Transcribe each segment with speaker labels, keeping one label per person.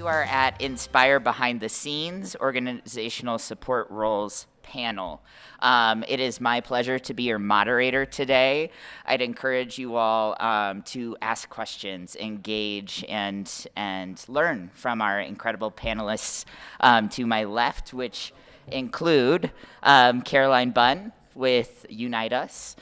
Speaker 1: You are at Inspire Behind the Scenes Organizational Support Roles panel. It is my pleasure to be your moderator today. I'd encourage you all to ask questions, engage, and learn from our incredible panelists to my left, which include Caroline Bunn with UniteUs,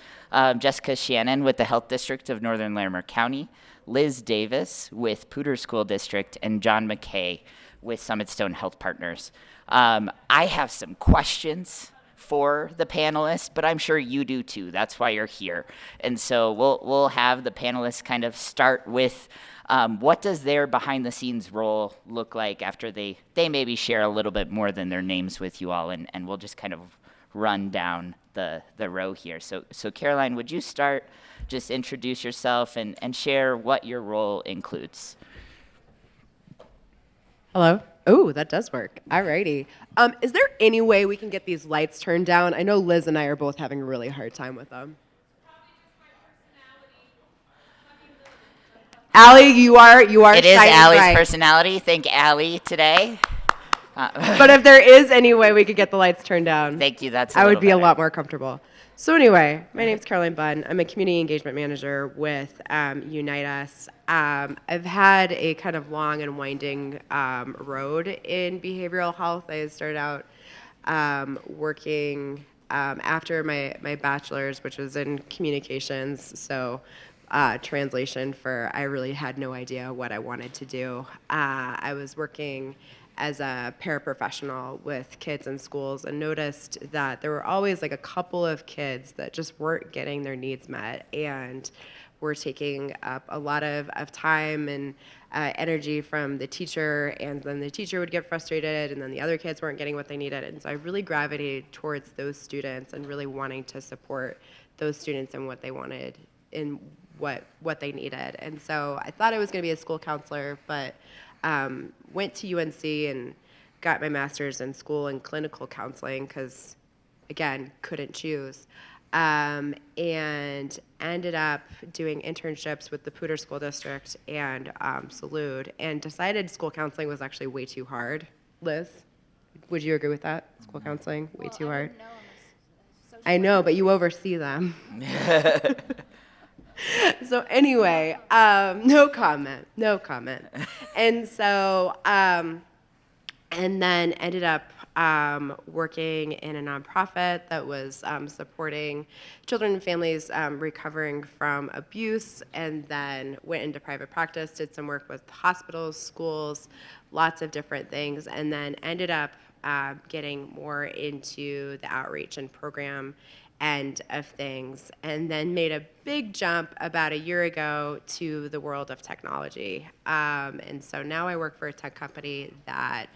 Speaker 1: Jessica Shannon with the Health District of Northern Larimer County, Liz Davis with Poudre School District, and John McKay with SummitStone Health Partners. I have some questions for the panelists, but I'm sure you do too. That's why you're here. And so we'll have the panelists kind of start with what does their behind the scenes role look like after they maybe share a little bit more than their names with you all, and we'll just kind of run down the row here. So Caroline, would you start? Just introduce yourself and share what your role includes.
Speaker 2: Hello. Oh, that does work. Alrighty. Is there any way we can get these lights turned down? I know Liz and I are both having a really hard time with them. Allie, you are.
Speaker 1: It is
Speaker 2: shining
Speaker 1: Allie's
Speaker 2: bright.
Speaker 1: personality. Thank Allie today.
Speaker 2: But if there is any way we could get the lights turned down,
Speaker 1: Thank you. That's
Speaker 2: I would be
Speaker 1: better.
Speaker 2: a lot more comfortable. So anyway, my name's Caroline Bunn. I'm a community engagement manager with UniteUs. I've had a kind of long and winding road in behavioral health. I started out working after my bachelor's, which was in communications. So translation for I really had no idea what I wanted to do. I was working as a paraprofessional with kids in schools and noticed that there were always like a couple of kids that just weren't getting their needs met and were taking up a lot of time and energy from the teacher, and then the teacher would get frustrated and then the other kids weren't getting what they needed. And so I really gravitated towards those students and really wanting to support those students in what they wanted and what they needed. And so I thought I was going to be a school counselor, but went to UNC and got my master's in school and clinical counseling because, again, couldn't choose. And ended up doing internships with the Poudre School District and Salud, and decided school counseling was actually way too hard. Liz, would you agree with that? School counseling, way too hard? I know, but you oversee them. So anyway, no comment. And so, and then ended up working in a nonprofit that was supporting children and families recovering from abuse, and then went into private practice, did some work with hospitals, schools, lots of different things, and then ended up getting more into the outreach and program end of things, and then made a big jump about a year ago to the world of technology. And so now I work for a tech company that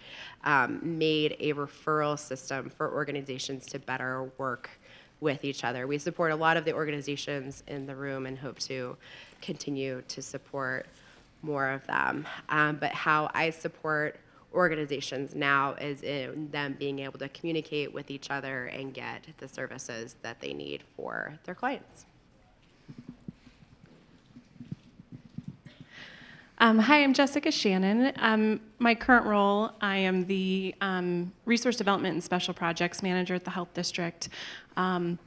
Speaker 2: made a referral system for organizations to better work with each other. We support a lot of the organizations in the room and hope to continue to support more of them. But how I support organizations now is in them being able to communicate with each other and get the services that they need for their clients.
Speaker 3: Hi, I'm Jessica Shannon. My current role, I am the Resource Development and Special Projects Manager at the Health District. And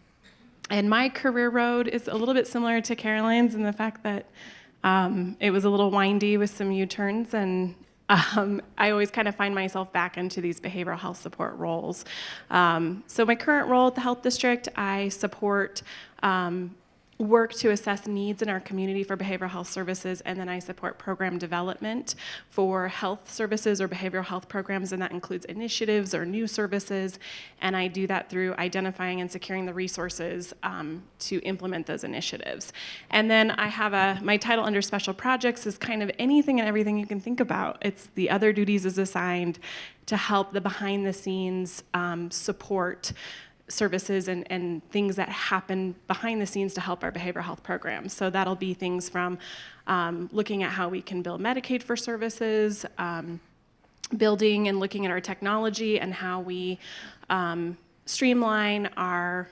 Speaker 3: my career road is a little bit similar to Caroline's in the fact that it was a little windy with some U-turns, and I always kind of find myself back into these behavioral health support roles. So my current role at the Health District, I support work to assess needs in our community for behavioral health services, and then I support program development for health services or behavioral health programs, and that includes initiatives or new services, and I do that through identifying and securing the resources to implement those initiatives. And then I have my title under special projects is kind of anything and everything you can think about. It's the other duties is assigned to help the behind the scenes support services and things that happen behind the scenes to help our behavioral health programs. So that'll be things from looking at how we can bill Medicaid for services, building and looking at our technology and how we streamline our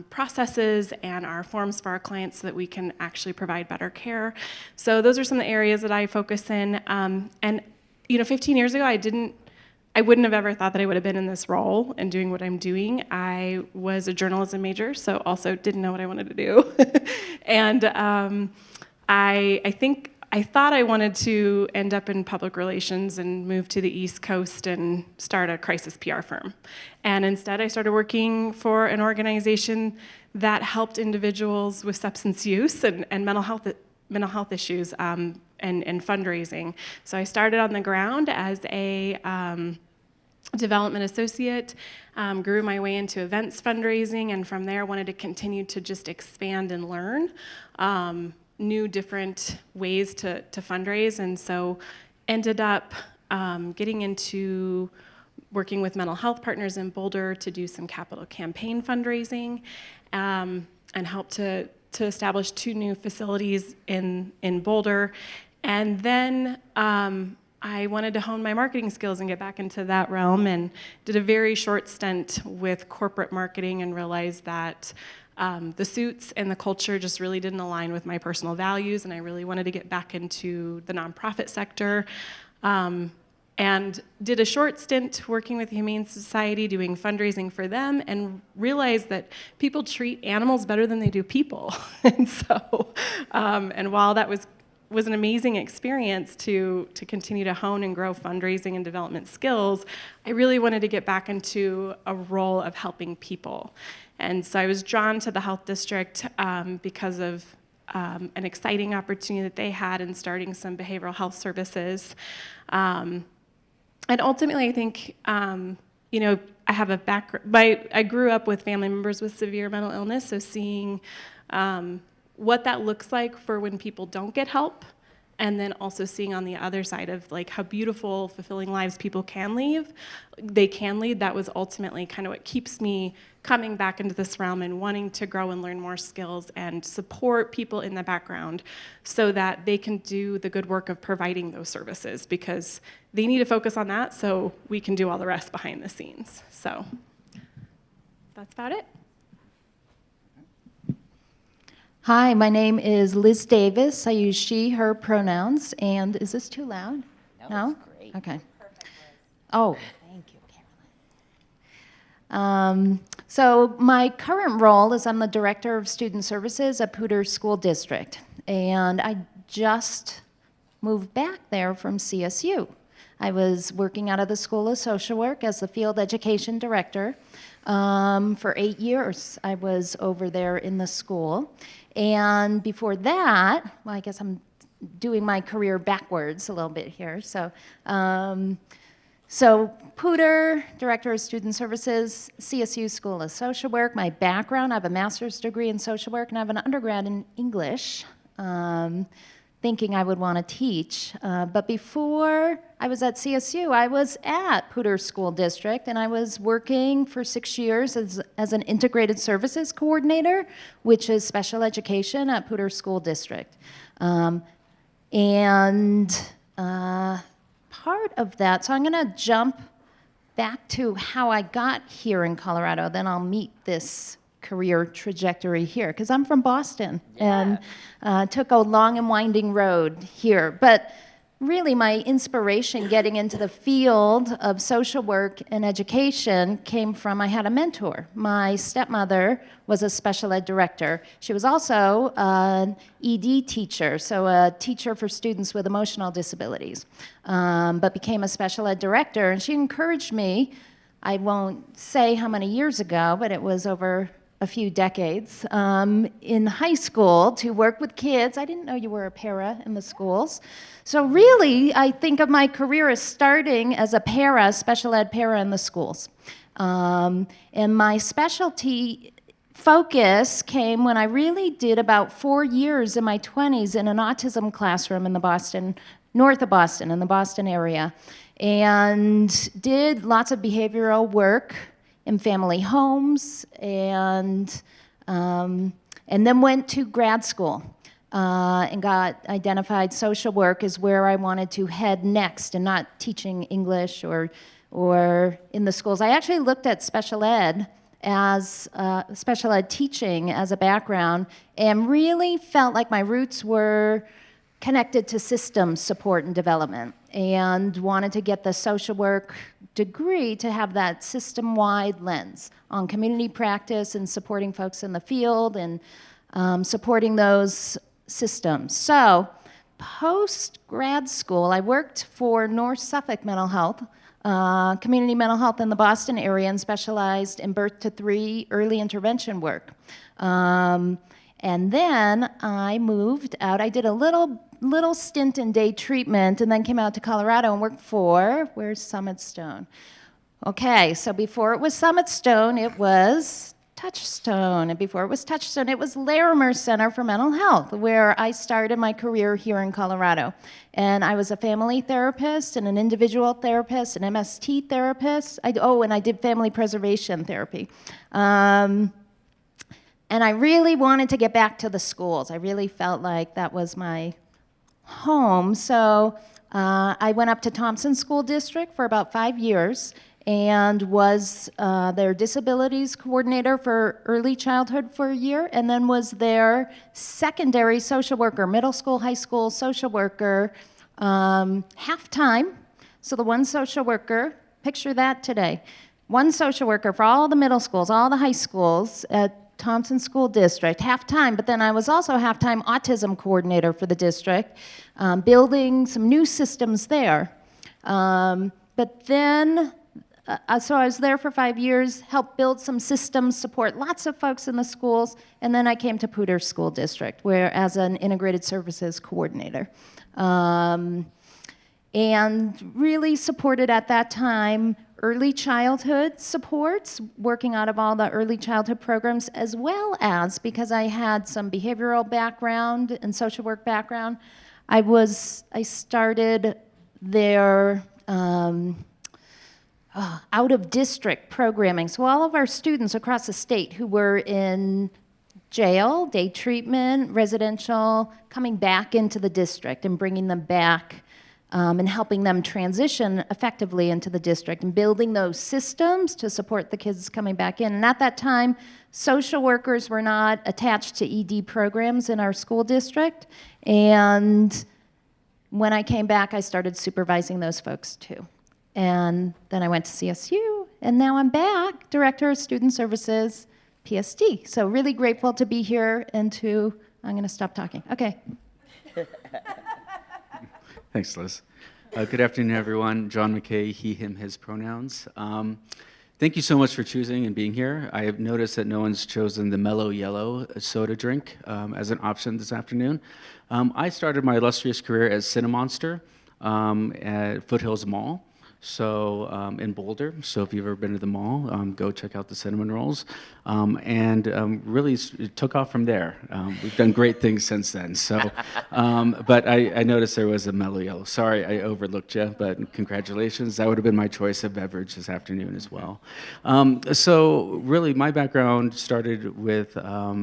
Speaker 3: processes and our forms for our clients so that we can actually provide better care. So those are some of the areas that I focus in. And 15 years ago, I wouldn't have ever thought that I would have been in this role and doing what I'm doing. I was a journalism major, so also didn't know what I wanted to do. And I thought I wanted to end up in public relations and move to the East Coast and start a crisis PR firm. And instead, I started working for an organization that helped individuals with substance use and mental health issues and fundraising. So I started on the ground as a development associate, grew my way into events fundraising, and from there wanted to continue to just expand and learn new different ways to fundraise, and so ended up getting into working with mental health partners in Boulder to do some capital campaign fundraising, and helped to establish 2 new facilities in Boulder. And then I wanted to hone my marketing skills and get back into that realm, and did a very short stint with corporate marketing and realized that the suits and the culture just really didn't align with my personal values, and I really wanted to get back into the nonprofit sector. And did a short stint working with the Humane Society, doing fundraising for them, and realized that people treat animals better than they do people. And so, and while that was an amazing experience to continue to hone and grow fundraising and development skills, I really wanted to get back into a role of helping people. And so I was drawn to the health district because of an exciting opportunity that they had in starting some behavioral health services. And ultimately, I think, I have a background. I grew up with family members with severe mental illness, so seeing what that looks like for when people don't get help, and then also seeing on the other side of like how beautiful, fulfilling lives people can lead, that was ultimately kind of what keeps me coming back into this realm and wanting to grow and learn more skills and support people in the background so that they can do the good work of providing those services, because they need to focus on that so we can do all the rest behind the scenes. So that's about it.
Speaker 4: Hi, my name is Liz Davis. I use she, her pronouns. And is this too loud?
Speaker 1: No? That's great.
Speaker 4: Okay. Oh, thank you, Caroline. So my current role is I'm the Director of Student Services at Poudre School District. And I just moved back there from CSU. I was working out of the School of Social Work as the Field Education Director. For 8 years, I was over there in the school. And before that, well, I guess I'm doing my career backwards a little bit here. So Poudre, Director of Student Services, CSU School of Social Work. My background, I have a master's degree in social work, and I have an undergrad in English, thinking I would want to teach. But before I was at CSU, I was at Poudre School District, and I was working for 6 years as an integrated services coordinator, which is special education at Poudre School District. Part of that, so I'm going to jump back to how I got here in Colorado, then I'll meet this career trajectory here, because I'm from Boston, and took a long and winding road here. But really, my inspiration getting into the field of social work and education came from, I had a mentor. My stepmother was a special ed director. She was also an ED teacher, so a teacher for students with emotional disabilities, but became a special ed director. And she encouraged me, I won't say how many years ago, but it was over a few decades, in high school to work with kids. I didn't know you were a para in the schools. So really, I think of my career as starting as a para, special ed para in the schools. And my specialty focus came when I really did about 4 years in my 20s in an autism classroom in the Boston, north of Boston, in the Boston area, and did lots of behavioral work in family homes, and then went to grad school and got identified social work as where I wanted to head next, and not teaching English or in the schools. I actually looked at special ed teaching as a background, and really felt like my roots were connected to systems support and development, and wanted to get the social work degree to have that system-wide lens on community practice and supporting folks in the field and supporting those systems. So post-grad school, I worked for North Suffolk Mental Health, community mental health in the Boston area, and specialized in birth to 3 early intervention work. And then I moved out. I did a little stint in day treatment and then came out to Colorado and worked for, where's SummitStone? Okay, so before it was SummitStone, it was Touchstone. And before it was Touchstone, it was Larimer Center for Mental Health, where I started my career here in Colorado. And I was a family therapist and an individual therapist, an MST therapist. And I did family preservation therapy. And I really wanted to get back to the schools. I really felt like that was my home. So I went up to Thompson School District for about 5 years and was their disabilities coordinator for early childhood for a year, and then was their secondary social worker, middle school, high school social worker, half-time. So the one social worker, picture that today, one social worker for all the middle schools, all the high schools at Thompson School District, half-time, but then I was also half-time autism coordinator for the district, building some new systems there. But then, so I was there for 5 years, helped build some systems, support lots of folks in the schools, and then I came to Poudre School District, where as an integrated services coordinator. And really supported at that time early childhood supports, working out of all the early childhood programs, as well as, because I had some behavioral background and social work background, I started their out-of-district programming. So all of our students across the state who were in jail, day treatment, residential, coming back into the district and bringing them back and helping them transition effectively into the district and building those systems to support the kids coming back in. And at that time, social workers were not attached to ED programs in our school district. And when I came back, I started supervising those folks too. And then I went to CSU, and now I'm back, Director of Student Services, PSD. So really grateful to be here and I'm going to stop talking. Okay.
Speaker 5: Thanks, Liz. Good afternoon, everyone. John McKay, he, him, his pronouns. Thank you so much for choosing and being here. I have noticed that no one's chosen the Mellow Yellow soda drink as an option this afternoon. I started my illustrious career as Cinemonster at Foothills Mall. So in Boulder, so if you've ever been to the mall, go check out the cinnamon rolls. Really it took off from there. We've done great things since then. So, but I noticed there was a Mellow Yellow. Sorry, I overlooked you, but congratulations. That would have been my choice of beverage this afternoon as well. So really, my background started with a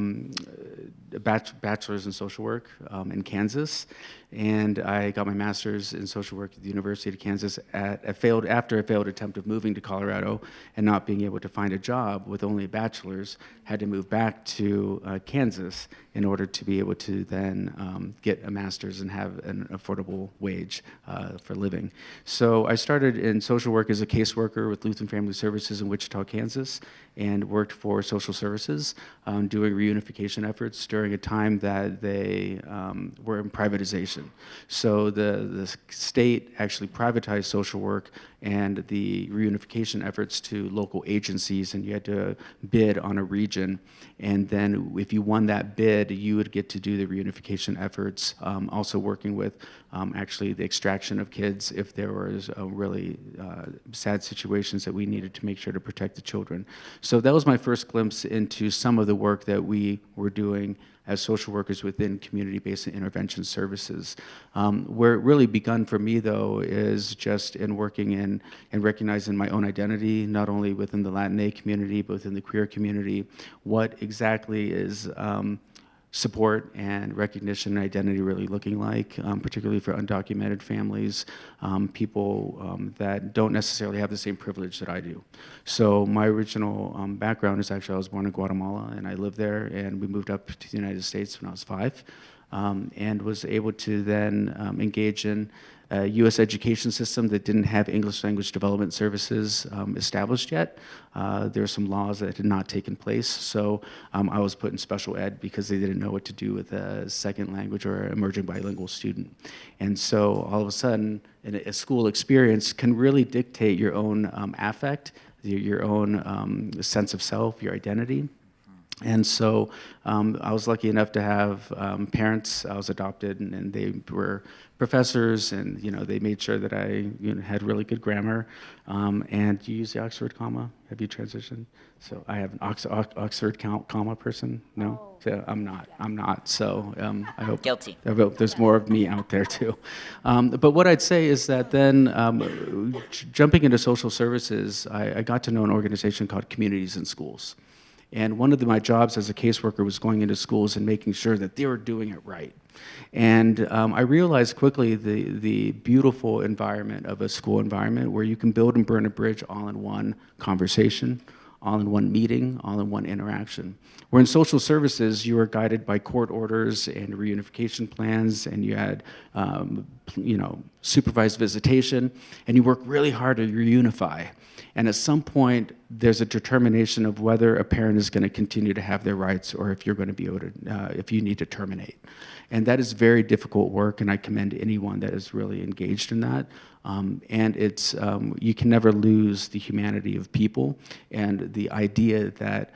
Speaker 5: bachelor's in social work in Kansas, and I got my master's in social work at the University of Kansas after a failed attempt of moving to Colorado and not being able to find a job with only a bachelor's. Had to move back to Kansas in order to be able to then get a master's and have an affordable wage for living. So I started in social work as a caseworker with Lutheran Family Services in Wichita, Kansas, and worked for social services doing reunification efforts during a time that they were in privatization. So the state actually privatized social work and the reunification efforts to local agencies, and you had to bid on a region. And then if you won that bid, you would get to do the reunification efforts, also working with actually the extraction of kids if there was really sad situations that we needed to make sure to protect the children. So that was my first glimpse into some of the work that we were doing as social workers within community-based intervention services. Where it really begun for me, though, is just in working in and recognizing my own identity, not only within the Latinx community, but within the queer community. What exactly is support and recognition and identity really looking like, particularly for undocumented families, people that don't necessarily have the same privilege that I do. So my original background is actually I was born in Guatemala, and I lived there, and we moved up to the United States when I was 5. and was able to then engage in a U.S. education system that didn't have English language development services established yet. There were some laws that had not taken place, so I was put in special ed because they didn't know what to do with a second language or emerging bilingual student. And so all of a sudden, a school experience can really dictate your own affect, your own sense of self, your identity. And so I was lucky enough to have parents. I was adopted, and they were professors, and they made sure that I had really good grammar. And you use the Oxford comma? Have you transitioned? So I have an Oxford comma person. No, so I'm not. So I hope
Speaker 1: Guilty.
Speaker 5: I hope there's more of me out there too. But what I'd say is that then jumping into social services, I got to know an organization called Communities in Schools. And one of my jobs as a caseworker was going into schools and making sure that they were doing it right. And I realized quickly the beautiful environment of a school environment where you can build and burn a bridge all in one conversation, all in one meeting, all in one interaction. Where in social services, you were guided by court orders and reunification plans, and you had supervised visitation, and you work really hard to reunify. And at some point, there's a determination of whether a parent is going to continue to have their rights or if you're going to be able to, if you need to terminate. And that is very difficult work, and I commend anyone that is really engaged in that. And it's, you can never lose the humanity of people and the idea that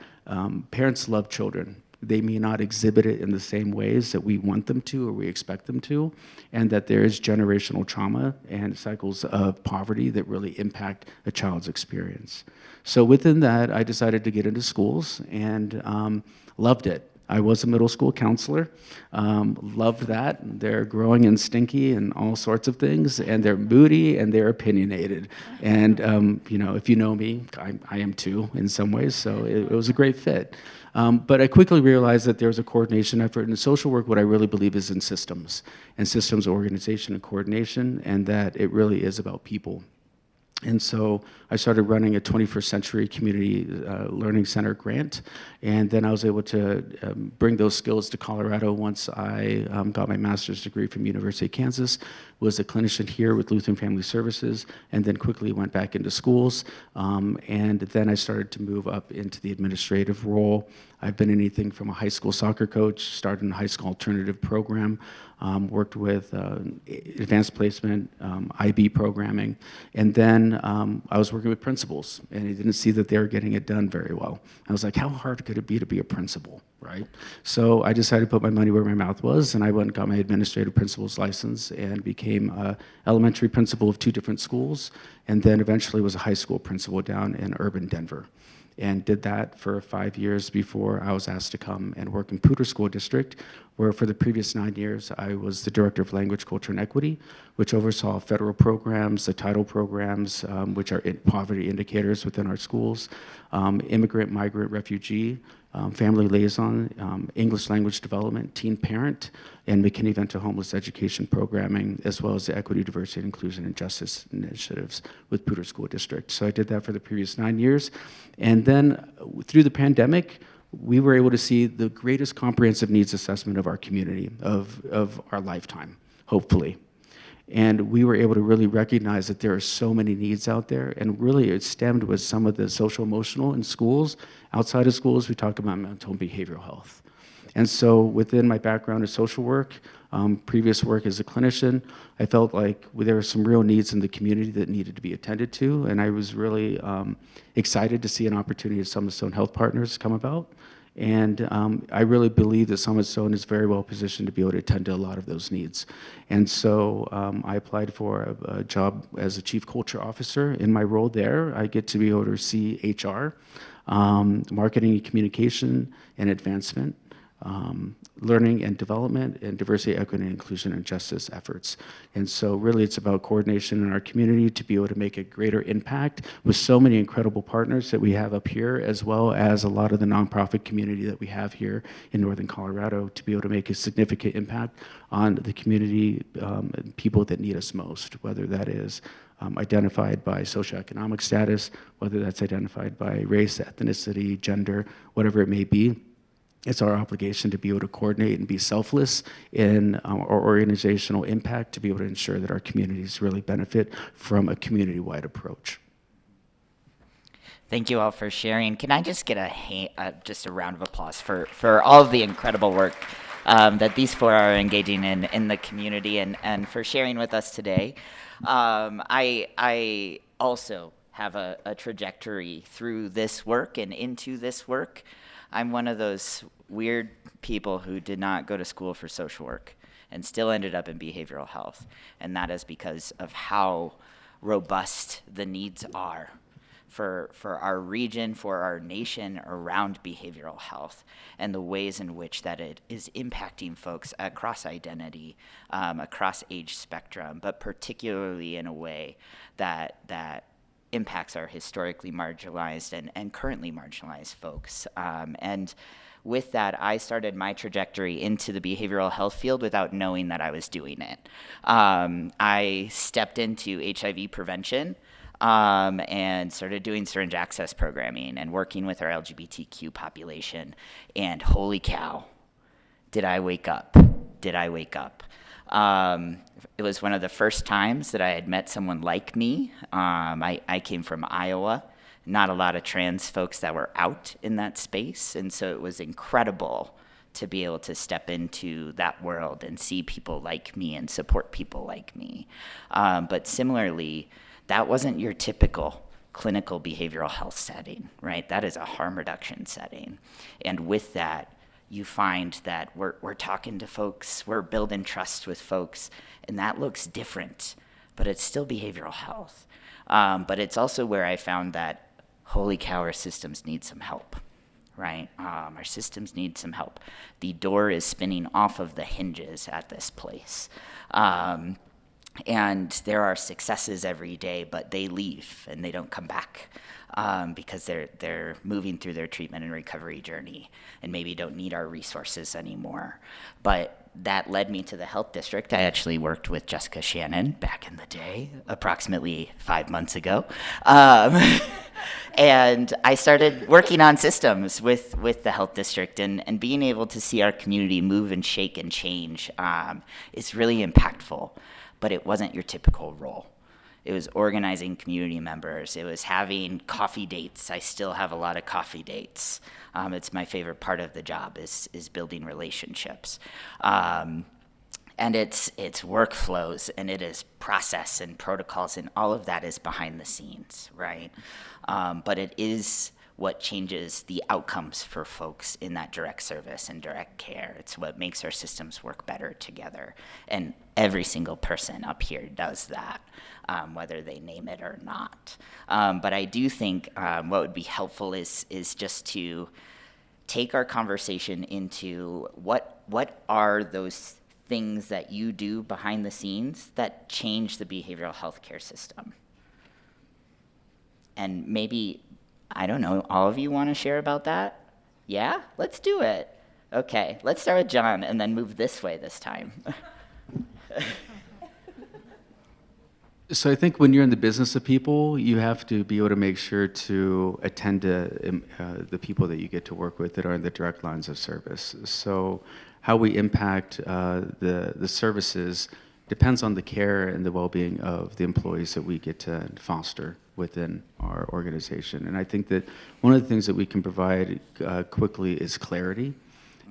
Speaker 5: parents love children. They may not exhibit it in the same ways that we want them to or we expect them to, and that there is generational trauma and cycles of poverty that really impact a child's experience. So within that, I decided to get into schools and loved it. I was a middle school counselor, loved that. They're growing and stinky and all sorts of things, and they're moody and they're opinionated. And if you know me, I am too in some ways, so it was a great fit. But I quickly realized that there was a coordination effort in social work. What I really believe is in systems, and systems organization and coordination, and that it really is about people. And so I started running a 21st Century Community Learning Center grant, and then I was able to bring those skills to Colorado once I got my master's degree from University of Kansas, was a clinician here with Lutheran Family Services, and then quickly went back into schools, and then I started to move up into the administrative role. I've been anything from a high school soccer coach, started in a high school alternative program, worked with advanced placement, IB programming, and then I was working with principals, and I didn't see that they were getting it done very well. I was like, how hard could it be to be a principal, right? So I decided to put my money where my mouth was, and I went and got my administrative principal's license and became an elementary principal of 2 different schools, and then eventually was a high school principal down in urban Denver. And did that for 5 years before I was asked to come and work in Poudre School District, where for the previous 9 years, I was the Director of Language, Culture, and Equity, which oversaw federal programs, the title programs, which are poverty indicators within our schools, immigrant, migrant, refugee, family liaison, English language development, teen parent, and McKinney Vento homeless education programming, as well as the equity, diversity, inclusion, and justice initiatives with Poudre School District. So I did that for the previous 9 years. And then through the pandemic, we were able to see the greatest comprehensive needs assessment of our community, of our lifetime, hopefully. And we were able to really recognize that there are so many needs out there, and really it stemmed with some of the social emotional in schools. Outside of schools, we talk about mental and behavioral health. And so within my background in social work, previous work as a clinician, I felt like there were some real needs in the community that needed to be attended to, and I was really excited to see an opportunity at SummitStone Health Partners come about. And I really believe that SummitStone is very well positioned to be able to attend to a lot of those needs. And so I applied for a job as a Chief Culture Officer. In my role there, I get to be able to see HR, marketing and communication and advancement, learning and development, and diversity, equity, and inclusion, and justice efforts. And so really it's about coordination in our community to be able to make a greater impact with so many incredible partners that we have up here, as well as a lot of the nonprofit community that we have here in Northern Colorado, to be able to make a significant impact on the community, people that need us most, whether that is identified by socioeconomic status, whether that's identified by race, ethnicity, gender, whatever it may be. It's our obligation to be able to coordinate and be selfless in our organizational impact to be able to ensure that our communities really benefit from a community-wide approach.
Speaker 1: Thank you all for sharing. Can I just get just a round of applause for all of the incredible work that these four are engaging in the community and for sharing with us today. I also have a trajectory through this work and into this work. I'm one of those weird people who did not go to school for social work and still ended up in behavioral health. And that is because of how robust the needs are for our region, for our nation around behavioral health, and the ways in which that it is impacting folks across identity, across age spectrum, but particularly in a way that impacts our historically marginalized and currently marginalized folks. And with that, I started my trajectory into the behavioral health field without knowing that I was doing it. I stepped into HIV prevention and started doing syringe access programming and working with our LGBTQ population. And holy cow, did I wake up? Did I wake up? It was one of the first times that I had met someone like me. I came from Iowa. Not a lot of trans folks that were out in that space. And so it was incredible to be able to step into that world and see people like me and support people like me. But similarly, that wasn't your typical clinical behavioral health setting, right? That is a harm reduction setting. And with that, you find that we're talking to folks, we're building trust with folks, and that looks different, but it's still behavioral health. But it's also where I found that, holy cow, our systems need some help, right? Our systems need some help. The door is spinning off of the hinges at this place. And there are successes every day, but they leave and they don't come back because they're moving through their treatment and recovery journey and maybe don't need our resources anymore. But that led me to the health district. I actually worked with Jessica Shannon back in the day, approximately 5 months ago. And I started working on systems with the health district, and being able to see our community move and shake and change is really impactful. But it wasn't your typical role. It was organizing community members. It was having coffee dates. I still have a lot of coffee dates. It's my favorite part of the job is building relationships. And it's workflows, and it is process and protocols, and all of that is behind the scenes, right? But it is what changes the outcomes for folks in that direct service and direct care. It's what makes our systems work better together. And every single person up here does that, whether they name it or not. But I do think what would be helpful is just to take our conversation into what are those things that you do behind the scenes that change the behavioral health care system. And maybe, I don't know, all of you want to share about that? Yeah? Let's do it. Okay, let's start with John and then move this way this time.
Speaker 5: So I think when you're in the business of people, you have to be able to make sure to attend to the people that you get to work with that are in the direct lines of service. So how we impact the services depends on the care and the well-being of the employees that we get to foster within our organization. And I think that one of the things that we can provide quickly is clarity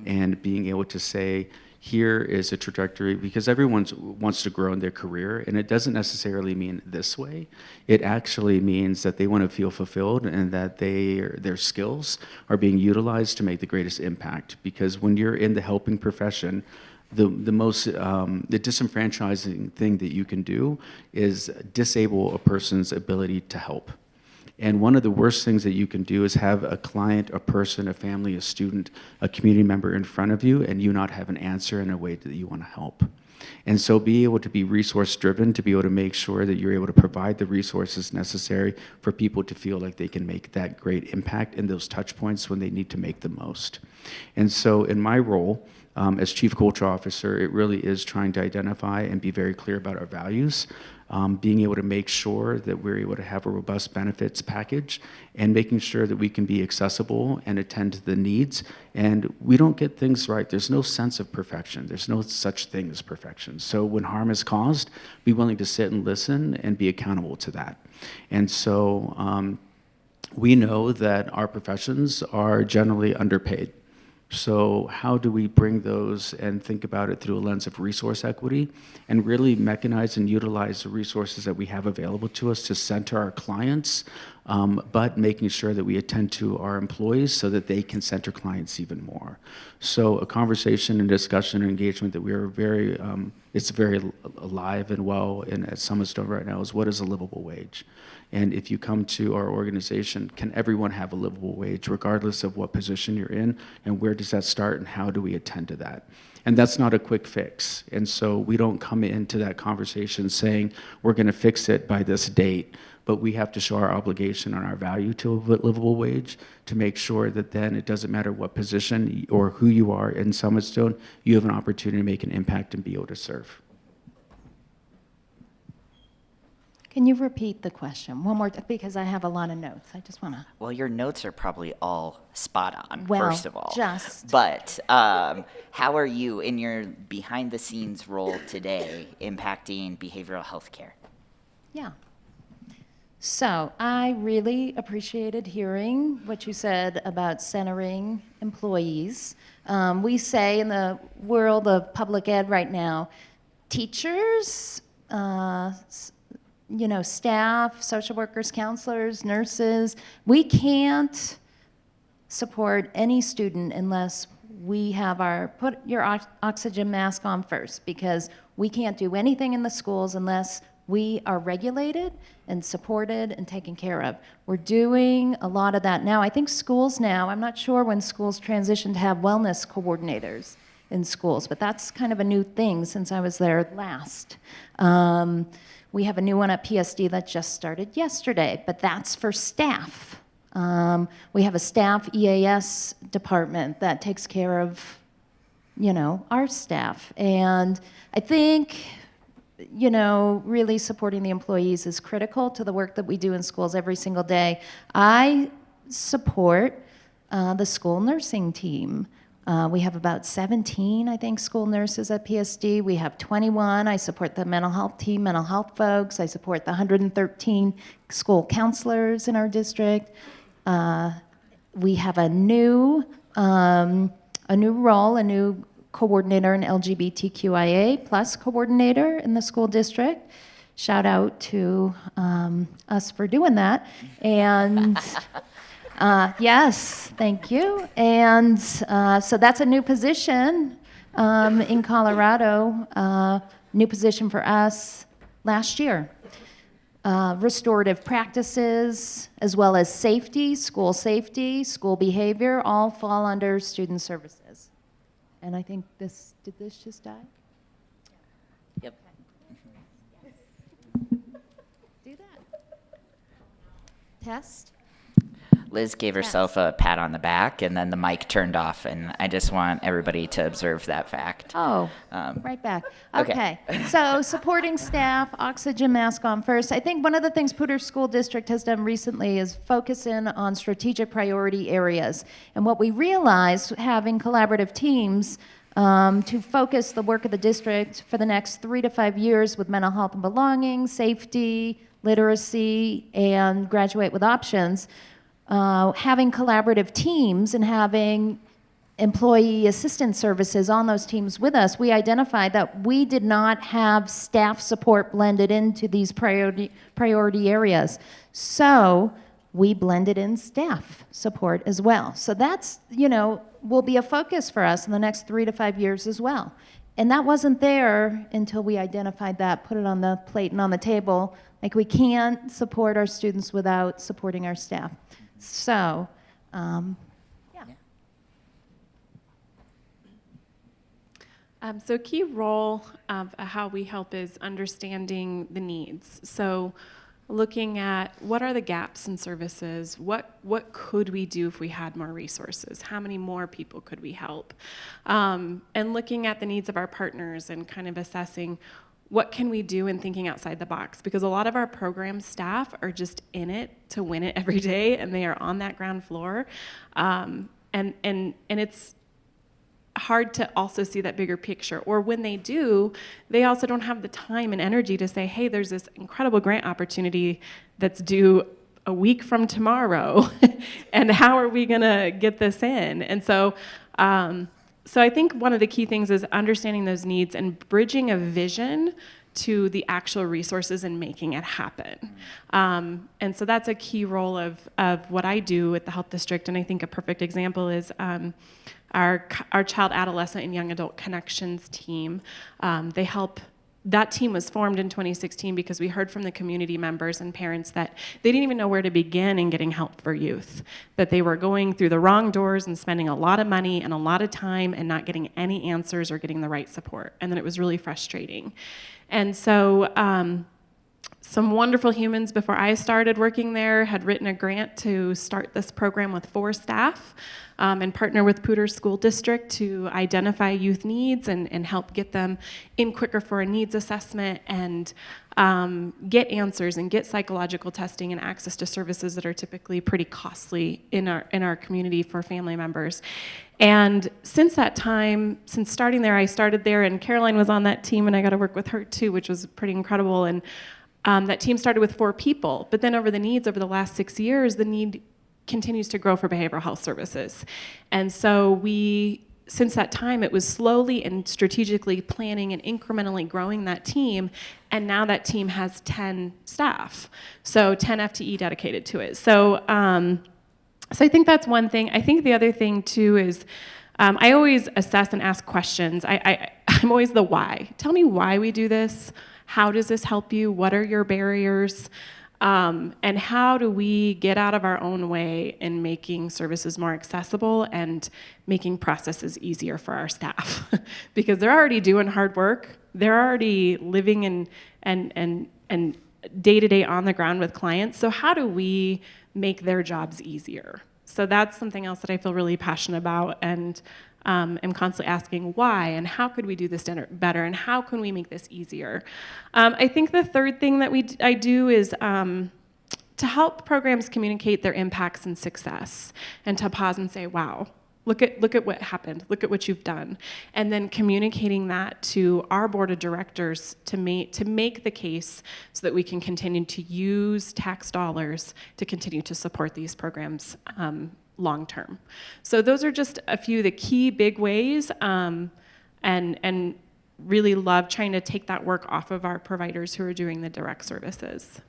Speaker 5: and being able to say, here is a trajectory, because everyone wants to grow in their career, and it doesn't necessarily mean this way. It actually means that they want to feel fulfilled and that their skills are being utilized to make the greatest impact. Because when you're in the helping profession, the disenfranchising thing that you can do is disable a person's ability to help. And one of the worst things that you can do is have a client, a person, a family, a student, a community member in front of you, and you not have an answer in a way that you want to help. And so be able to be resource driven, to be able to make sure that you're able to provide the resources necessary for people to feel like they can make that great impact in those touch points when they need to make the most. And so in my role, as Chief Culture Officer, it really is trying to identify and be very clear about our values, being able to make sure that we're able to have a robust benefits package, and making sure that we can be accessible and attend to the needs. And we don't get things right. There's no sense of perfection. There's no such thing as perfection. So when harm is caused, be willing to sit and listen and be accountable to that. And so we know that our professions are generally underpaid. So how do we bring those and think about it through a lens of resource equity and really mechanize and utilize the resources that we have available to us to center our clients, but making sure that we attend to our employees so that they can center clients even more. So a conversation and discussion and engagement that we are very, it's very alive and well in at SummitStone right now is, what is a livable wage? And if you come to our organization, can everyone have a livable wage, regardless of what position you're in, and where does that start, and how do we attend to that? And that's not a quick fix. And so we don't come into that conversation saying we're going to fix it by this date, but we have to show our obligation and our value to a livable wage to make sure that then it doesn't matter what position or who you are in SummitStone, you have an opportunity to make an impact and be able to serve.
Speaker 4: Can you repeat the question one more time? Because I have a lot of notes. I just want to.
Speaker 1: Well, your notes are probably all spot on,
Speaker 4: Well,
Speaker 1: first of all.
Speaker 4: just.
Speaker 1: But how are you, in your behind-the-scenes role today, impacting behavioral health care?
Speaker 4: Yeah. So I really appreciated hearing what you said about centering employees. We say in the world of public ed right now, teachers, staff, social workers, counselors, nurses, we can't support any student unless we have put your oxygen mask on first, because we can't do anything in the schools unless we are regulated and supported and taken care of. We're doing a lot of that now. I think schools now, I'm not sure when schools transition to have wellness coordinators in schools, but that's kind of a new thing since I was there last. We have a new one at PSD that just started yesterday, but that's for staff. We have a staff EAS department that takes care of, our staff. And I think, really supporting the employees is critical to the work that we do in schools every single day. I support the school nursing team. We have about 17, I think, school nurses at PSD. We have 21. I support the mental health team, mental health folks. I support the 113 school counselors in our district. We have a new role, a new coordinator, an LGBTQIA plus coordinator in the school district. Shout out to us for doing that. And yes, thank you. And so that's a new position in Colorado, new position for us last year. Restorative practices, as well as safety, school behavior, all fall under student services. And I think did this just die?
Speaker 1: Yep.
Speaker 4: Do that. Test.
Speaker 1: Liz gave herself a pat on the back, and then the mic turned off, and I just want everybody to observe that fact.
Speaker 4: Oh, right back. Okay. So supporting staff, oxygen mask on first. I think one of the things Poudre School District has done recently is focus in on strategic priority areas. And what we realized, having collaborative teams to focus the work of the district for the next 3 to 5 years with mental health and belonging, safety, literacy, and graduate with options, having collaborative teams and having employee assistance services on those teams with us, we identified that we did not have staff support blended into these priority areas. So we blended in staff support as well. So that's, will be a focus for us in the next 3 to 5 years as well. And that wasn't there until we identified that, put it on the plate and on the table. Like, we can't support our students without supporting our staff. So, yeah.
Speaker 3: So a key role of how we help is understanding the needs. So looking at what are the gaps in services, what could we do if we had more resources, how many more people could we help, and looking at the needs of our partners and kind of assessing what can we do and thinking outside the box, because a lot of our program staff are just in it to win it every day, and they are on that ground floor, and it's hard to also see that bigger picture. Or when they do, they also don't have the time and energy to say, hey, there's this incredible grant opportunity that's due a week from tomorrow, and how are we gonna get this in? And so, so I think one of the key things is understanding those needs and bridging a vision to the actual resources and making it happen. And so that's a key role of what I do at the health district. And I think a perfect example is our child, adolescent, and young adult connections team. That team was formed in 2016 because we heard from the community members and parents that they didn't even know where to begin in getting help for youth, that they were going through the wrong doors and spending a lot of money and a lot of time and not getting any answers or getting the right support, and that it was really frustrating. And so some wonderful humans before I started working there had written a grant to start this program with 4 staff and partner with Poudre School District to identify youth needs and help get them in quicker for a needs assessment and get answers and get psychological testing and access to services that are typically pretty costly in our community for family members. And since that time, since starting there, I started there, and Caroline was on that team, and I got to work with her too, which was pretty incredible. And that team started with 4 people, but then over the last 6 years, the need continues to grow for behavioral health services. And so since that time, it was slowly and strategically planning and incrementally growing that team, and now that team has 10 staff, so 10 FTE dedicated to it. So I think that's one thing. I think the other thing too is I always assess and ask questions. I'm always the why. Tell me why we do this. How does this help you? What are your barriers? And how do we get out of our own way in making services more accessible and making processes easier for our staff? Because they're already doing hard work. They're already living and day-to-day on the ground with clients. So how do we make their jobs easier? So that's something else that I feel really passionate about, and am constantly asking why and how could we do this better and how can we make this easier. I think the third thing that I do is to help programs communicate their impacts and success, and to pause and say, wow, look at what happened, look at what you've done, and then communicating that to our board of directors to make the case so that we can continue to use tax dollars to continue to support these programs long term. So those are just a few of the key big ways, and really love trying to take that work off of our providers who are doing the direct services.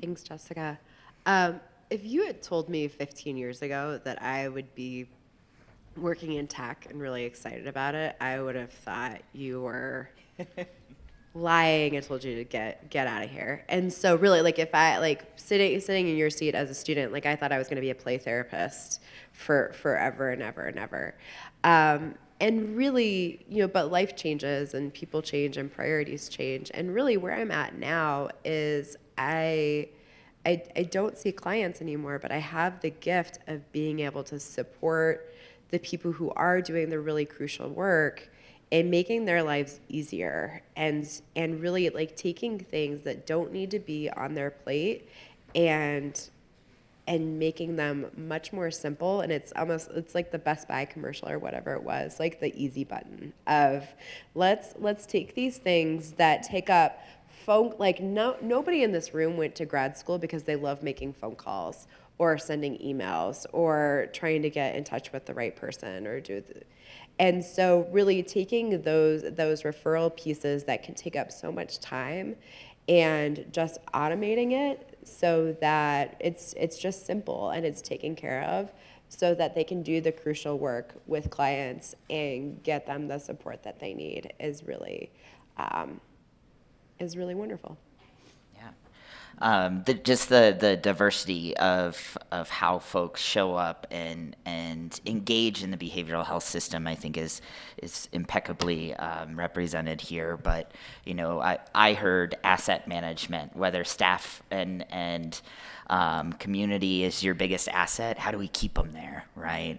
Speaker 2: Thanks, Jessica. If you had told me 15 years ago that I would be working in tech and really excited about it, I would have thought you were lying and told you to get out of here. And so really, like, if I sitting in your seat as a student, like, I thought I was going to be a play therapist for forever and ever and ever. And really, but life changes and people change and priorities change. And really where I'm at now is I don't see clients anymore, but I have the gift of being able to support the people who are doing the really crucial work and making their lives easier, and really like taking things that don't need to be on their plate and making them much more simple. And it's like the Best Buy commercial or whatever it was, like the easy button of let's take these things that take up phone, like nobody in this room went to grad school because they love making phone calls or sending emails or trying to get in touch with the right person or and so really taking those referral pieces that can take up so much time and just automating it so that it's just simple and it's taken care of so that they can do the crucial work with clients and get them the support that they need is really wonderful.
Speaker 1: Yeah. Just the diversity of of how folks show up and engage in the behavioral health system, I think is impeccably represented here. But I heard asset management, whether staff and community is your biggest asset. How do we keep them there, right?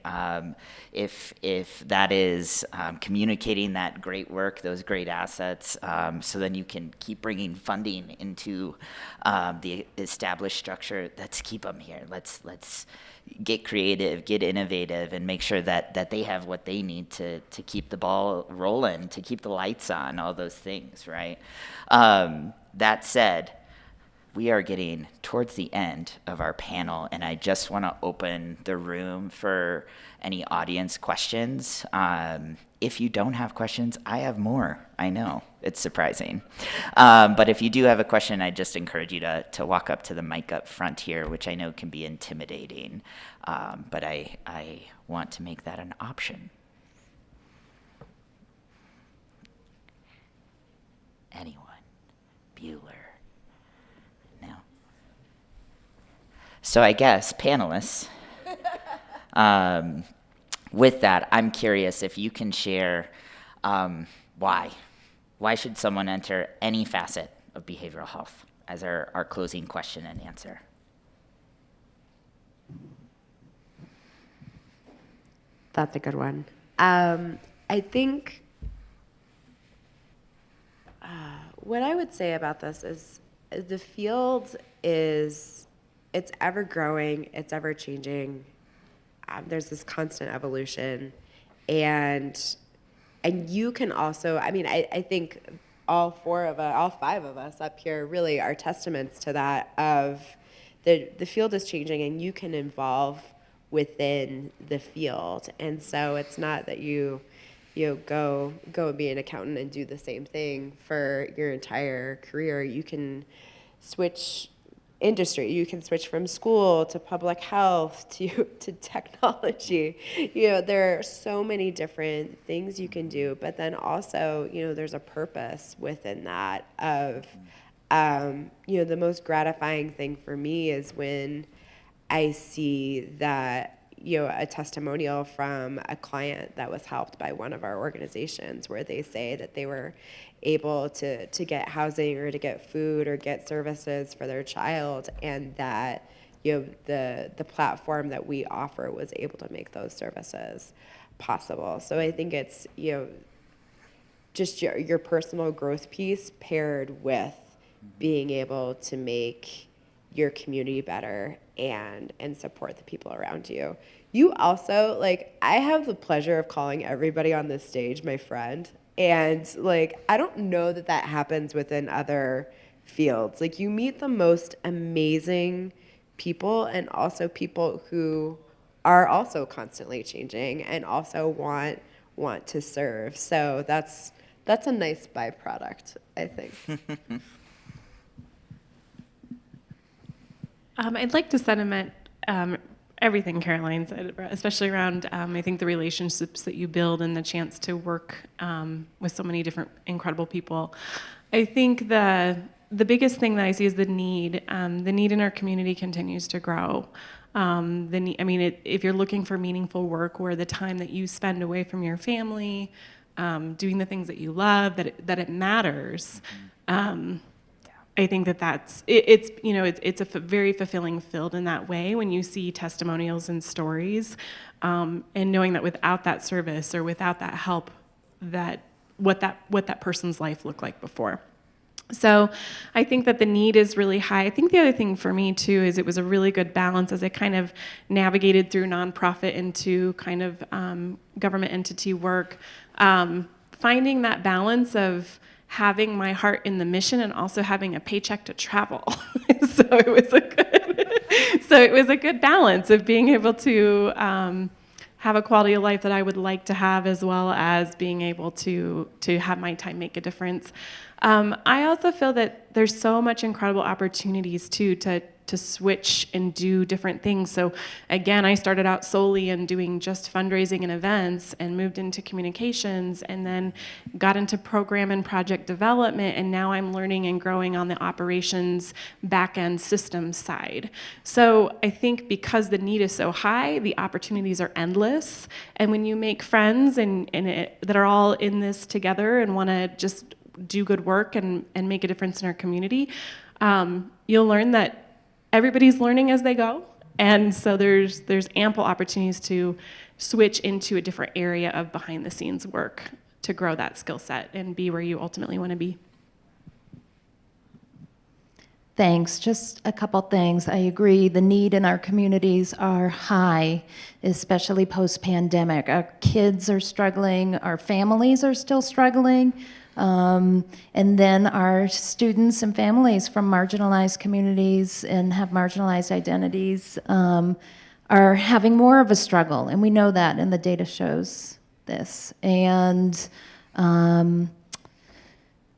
Speaker 1: If that is communicating that great work, those great assets, so then you can keep bringing funding into the established structure. Let's keep them here. Let's get creative, get innovative, and make sure that they have what they need to keep the ball rolling, to keep the lights on, all those things, right? That said, we are getting towards the end of our panel, and I just want to open the room for any audience questions. If you don't have questions, I have more. I know, it's surprising. But if you do have a question, I just encourage you to walk up to the mic up front here, which I know can be intimidating, but I want to make that an option. Anyone? Bueller? No. So I guess, panelists, with that, I'm curious if you can share why. Why should someone enter any facet of behavioral health as our closing question and answer?
Speaker 2: That's a good one. I think what I would say about this is the field it's ever growing, it's ever changing. There's this constant evolution, and you can also, I think all five of us up here really are testaments to that, of the field is changing and you can evolve within the field. And so it's not that you go and be an accountant and do the same thing for your entire career. You can switch industry. You can switch from school to public health to technology. There are so many different things you can do, but then also, there's a purpose within that of, the most gratifying thing for me is when I see that, a testimonial from a client that was helped by one of our organizations, where they say that they were able to get housing or to get food or get services for their child, and that the platform that we offer was able to make those services possible. So I think it's just your personal growth piece paired with being able to make your community better and support the people around you. You also, I have the pleasure of calling everybody on this stage my friend. And I don't know that happens within other fields. You meet the most amazing people, and also people who are also constantly changing and also want to serve. So that's a nice byproduct, I think.
Speaker 3: I'd like to sentiment everything Caroline said, especially around, I think, the relationships that you build and the chance to work with so many different incredible people. I think the biggest thing that I see is the need. The need in our community continues to grow. If you're looking for meaningful work where the time that you spend away from your family, doing the things that you love, that it matters. I think it's a very fulfilling field in that way when you see testimonials and stories, and knowing that without that service or without that help, what that person's life looked like before. So I think that the need is really high. I think the other thing for me too is it was a really good balance as I kind of navigated through nonprofit into kind of government entity work, finding that balance of having my heart in the mission and also having a paycheck to travel. So it was a good balance of being able to have a quality of life that I would like to have, as well as being able to have my time make a difference. I also feel that there's so much incredible opportunities too to switch and do different things. So again, I started out solely in doing just fundraising and events and moved into communications and then got into program and project development, and now I'm learning and growing on the operations back-end systems side. So I think because the need is so high, the opportunities are endless, and when you make friends that are all in this together and want to just do good work and make a difference in our community, you'll learn that everybody's learning as they go, and so there's ample opportunities to switch into a different area of behind the scenes work to grow that skill set and be where you ultimately want to be.
Speaker 4: Thanks. Just a couple things. I agree. The need in our communities are high, especially post-pandemic. Our kids are struggling. Our families are still struggling. And then our students and families from marginalized communities and have marginalized identities are having more of a struggle. And we know that, and the data shows this. And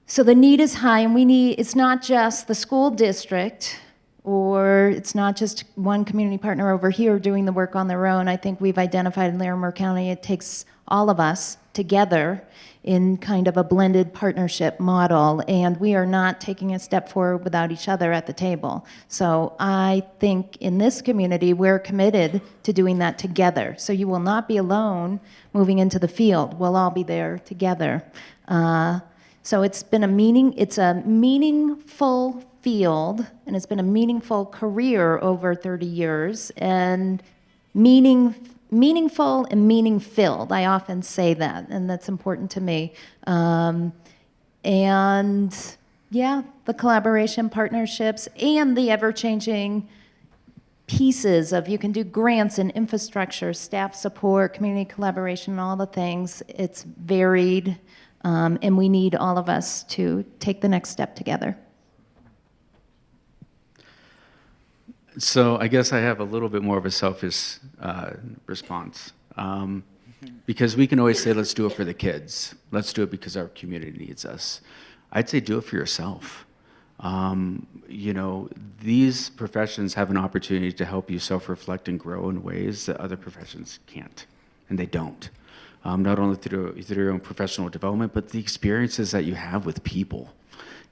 Speaker 4: so the need is high, and it's not just the school district, or it's not just one community partner over here doing the work on their own. I think we've identified in Larimer County it takes all of us together in kind of a blended partnership model, and we are not taking a step forward without each other at the table. So I think in this community, we're committed to doing that together. So you will not be alone moving into the field. We'll all be there together. So it's a meaningful field, and it's been a meaningful career over 30 years, and meaningful and meaning-filled. I often say that, and that's important to me. And yeah, the collaboration, partnerships, and the ever-changing pieces of you can do grants and infrastructure, staff support, community collaboration, all the things. It's varied. And we need all of us to take the next step together.
Speaker 5: So I guess I have a little bit more of a selfish response. Because we can always say, let's do it for the kids. Let's do it because our community needs us. I'd say do it for yourself. These professions have an opportunity to help you self-reflect and grow in ways that other professions can't, and they don't. Not only through your own professional development, but the experiences that you have with people.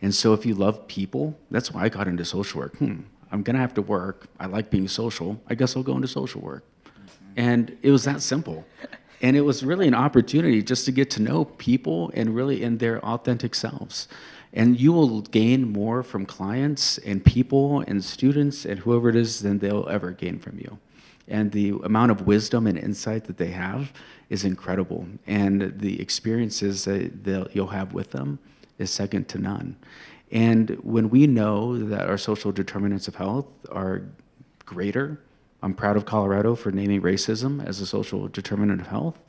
Speaker 5: And so if you love people, that's why I got into social work. I'm gonna have to work. I like being social. I guess I'll go into social work. And it was that simple. And it was really an opportunity just to get to know people and really in their authentic selves. And you will gain more from clients and people and students and whoever it is than they'll ever gain from you. And the amount of wisdom and insight that they have is incredible. And the experiences that you'll have with them is second to none. And when we know that our social determinants of health are greater, I'm proud of Colorado for naming racism as a social determinant of health.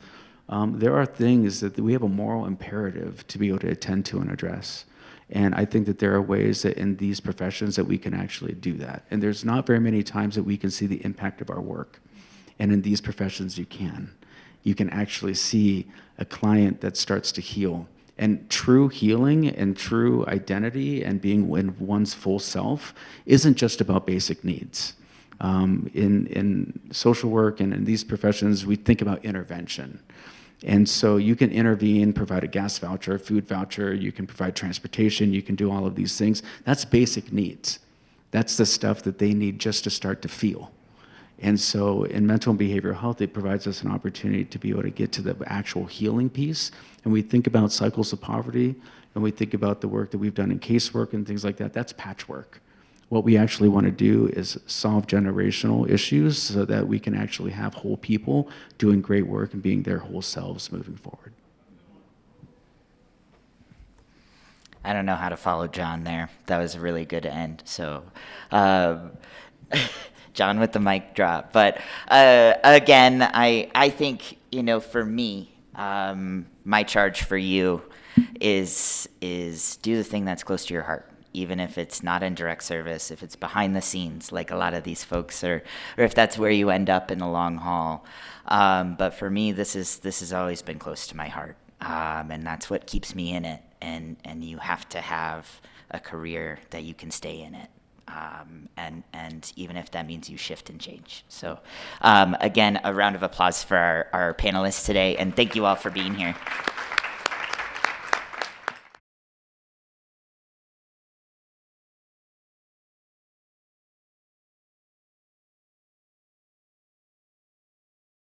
Speaker 5: There are things that we have a moral imperative to be able to attend to and address. And I think that there are ways that in these professions that we can actually do that. And there's not very many times that we can see the impact of our work. And in these professions, you can. You can actually see a client that starts to heal. And true healing and true identity and being in one's full self isn't just about basic needs. In social work and in these professions, we think about intervention. And so you can intervene, provide a gas voucher, a food voucher, you can provide transportation, you can do all of these things. That's basic needs. That's the stuff that they need just to start to feel. And so in mental and behavioral health, it provides us an opportunity to be able to get to the actual healing piece. And we think about cycles of poverty, and we think about the work that we've done in casework and things like that. That's patchwork. What we actually want to do is solve generational issues so that we can actually have whole people doing great work and being their whole selves moving forward.
Speaker 1: I don't know how to follow John there. That was a really good end. So, John with the mic drop. But again, I think, for me, my charge for you is do the thing that's close to your heart. Even if it's not in direct service, if it's behind the scenes, like a lot of these folks are, or if that's where you end up in the long haul. But for me, this has always been close to my heart, and that's what keeps me in it. And you have to have a career that you can stay in it and even if that means you shift and change. So again, a round of applause for our panelists today, and thank you all for being here.